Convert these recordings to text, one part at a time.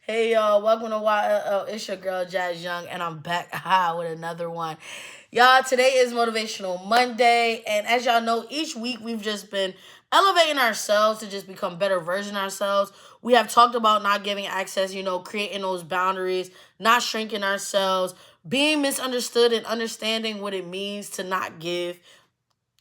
Hey y'all, welcome to YLL. It's your girl Jazz Young, and I'm back with another one. Y'all, today is Motivational Monday, and as y'all know, each week we've just been elevating ourselves to just become better version of ourselves. We have talked about not giving access, creating those boundaries, not shrinking ourselves, being misunderstood, and understanding what it means to not give.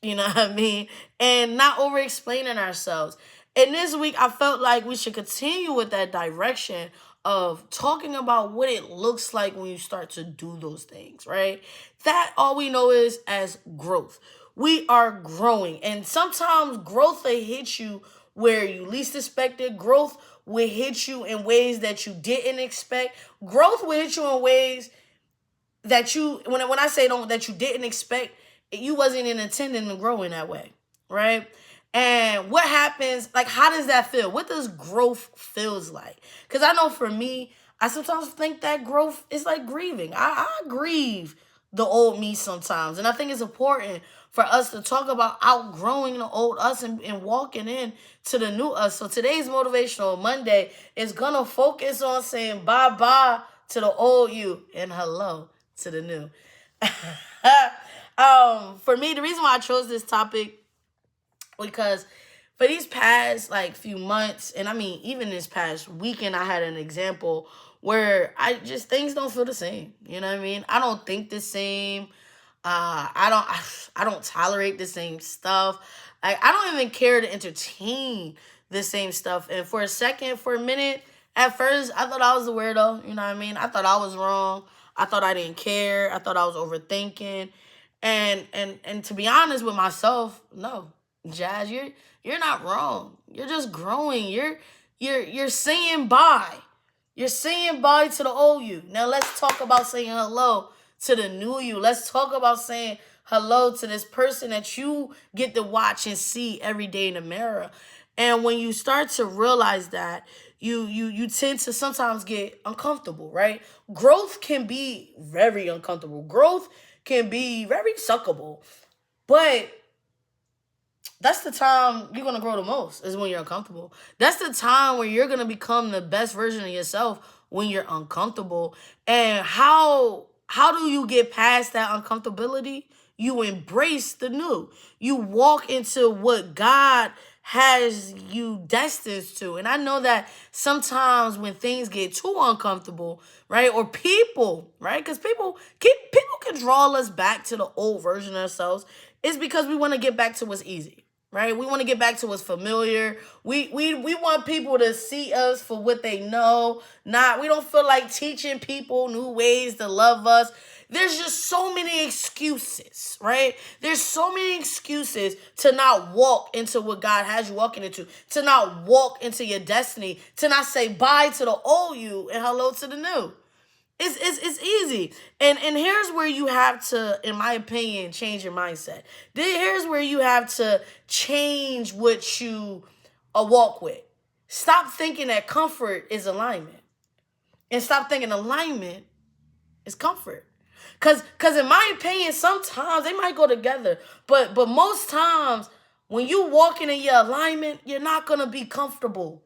You know what I mean? And not over explaining ourselves. And this week, I felt like we should continue with that direction of talking about what it looks like when you start to do those things, right? That all we know is as growth. We are growing. And sometimes growth will hit you where you least expected. Growth will hit you in ways that you didn't expect. Growth will hit you in ways that when I say don't that you didn't expect, you wasn't even intending to grow in that way, right? And what happens, like, how does that feel? What does growth feels like? Because I know for me, I sometimes think that growth is like grieving. I grieve the old me sometimes. And I think it's important for us to talk about outgrowing the old us and walking in to the new us. So today's Motivational Monday is going to focus on saying bye-bye to the old you and hello to the new. For me, the reason why I chose this topic because for these past like few months, and I mean even this past weekend, I had an example where I just things don't feel the same. You know what I mean? I don't think the same. I don't tolerate the same stuff. I don't even care to entertain the same stuff. And for a minute, at first, I thought I was a weirdo. You know what I mean? I thought I was wrong. I thought I didn't care. I thought I was overthinking. And to be honest with myself, no, Jazz, you're not wrong. You're just growing. You're saying bye. You're saying bye to the old you. Now let's talk about saying hello to the new you. Let's talk about saying hello to this person that you get to watch and see every day in the mirror. And when you start to realize that, you tend to sometimes get uncomfortable, right? Growth can be very uncomfortable. Growth can be very suckable. But that's the time you're gonna grow the most is when you're uncomfortable. That's the time where you're gonna become the best version of yourself when you're uncomfortable. And how do you get past that uncomfortability? You embrace the new. You walk into what God has you destined to. And I know that sometimes when things get too uncomfortable, right? Or people, right? Because people can draw us back to the old version of ourselves. It's because we want to get back to what's easy, right? We want to get back to what's familiar. We want people to see us for what they know. We don't feel like teaching people new ways to love us. There's just so many excuses, right? There's so many excuses to not walk into what God has you walking into, to not walk into your destiny, to not say bye to the old you and hello to the new. It's easy. And here's where you have to, in my opinion, change your mindset. Here's where you have to change what you walk with. Stop thinking that comfort is alignment. And stop thinking alignment is comfort. Cause in my opinion, sometimes they might go together. But most times when you walking in your alignment, you're not gonna be comfortable.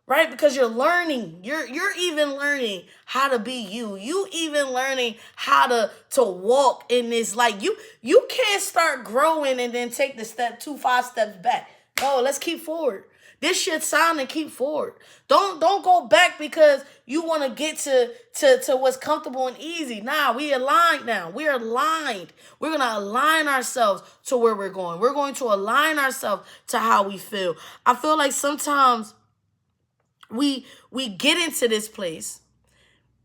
Right? Because you're learning. You're even learning how to be you. You even learning how to walk in this light. You can't start growing and then take the step 5 steps back. No, let's keep forward. This should sound and keep forward. Don't go back because you want to get to what's comfortable and easy. Nah, we aligned now. We're aligned. We're gonna align ourselves to where we're going. We're going to align ourselves to how we feel. I feel like sometimes we get into this place,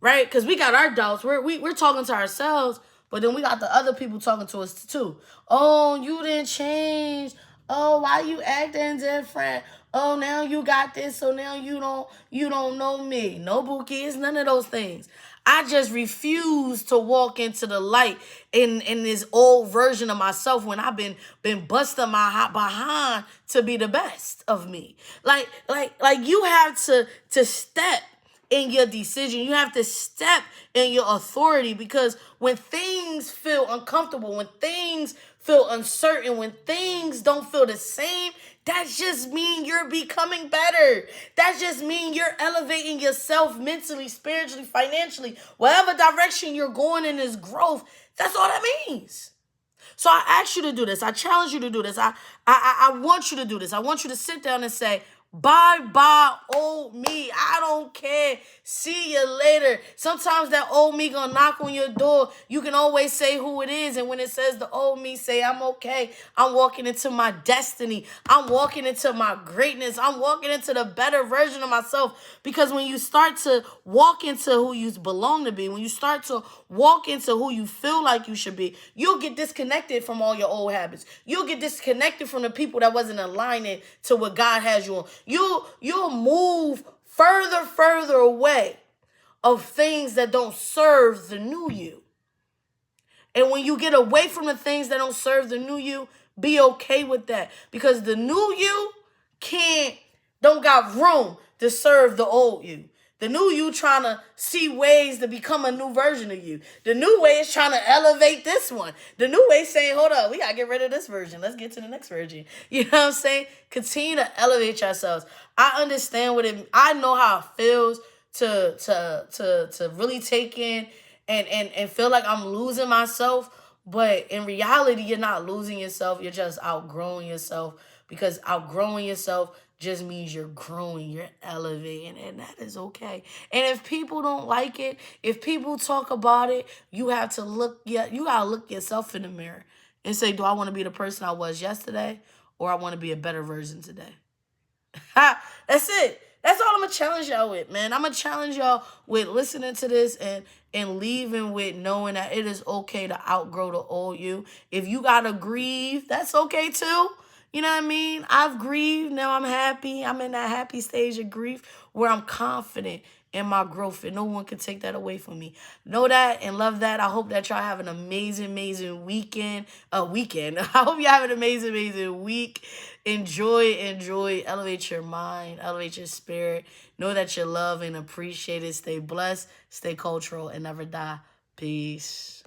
right? Because we got our doubts. We're talking to ourselves, but then we got the other people talking to us too. Oh, you didn't change. Oh, why you acting different? Oh, now you got this, so now you don't know me. No, Bookie, it's none of those things. I just refuse to walk into the light in this old version of myself when I've been busting my hot behind to be the best of me. Like you have to step in your decision. You have to step in your authority because when things feel uncomfortable, when things feel uncertain, when things don't feel the same, that just means you're becoming better. That just means you're elevating yourself mentally, spiritually, financially. Whatever direction you're going in is growth. That's all that means. So I ask you to do this. I challenge you to do this. I want you to do this. I want you to sit down and say, bye, old me. I don't care. See you later. Sometimes that old me gonna knock on your door. You can always say who it is. And when it says the old me, say, I'm okay. I'm walking into my destiny. I'm walking into my greatness. I'm walking into the better version of myself. Because when you start to walk into who you belong to be, when you start to walk into who you feel like you should be, you'll get disconnected from all your old habits. You'll get disconnected from the people that wasn't aligning to what God has you on. You'll move further away of things that don't serve the new you. And when you get away from the things that don't serve the new you, be okay with that. Because the new you don't got room to serve the old you. The new you trying to see ways to become a new version of you. The new way is trying to elevate this one. The new way is saying, hold up, we got to get rid of this version. Let's get to the next version. You know what I'm saying? Continue to elevate yourselves. I understand I know how it feels to really take in and feel like I'm losing myself. But in reality, you're not losing yourself. You're just outgrowing yourself, because outgrowing yourself just means you're growing, you're elevating, and that is okay. And if people don't like it, if people talk about it, you have to you gotta look yourself in the mirror and say, do I want to be the person I was yesterday, or I want to be a better version today? That's it. That's all I'm gonna challenge y'all with, man. I'm gonna challenge y'all with listening to this and leaving with knowing that it is okay to outgrow the old you. If you gotta grieve, that's okay too. You know what I mean? I've grieved. Now I'm happy. I'm in that happy stage of grief where I'm confident in my growth, and no one can take that away from me. Know that and love that. I hope that y'all have an amazing weekend. I hope you have an amazing week. Enjoy. Elevate your mind. Elevate your spirit. Know that you're loved and appreciated. Stay blessed. Stay cultural and never die. Peace.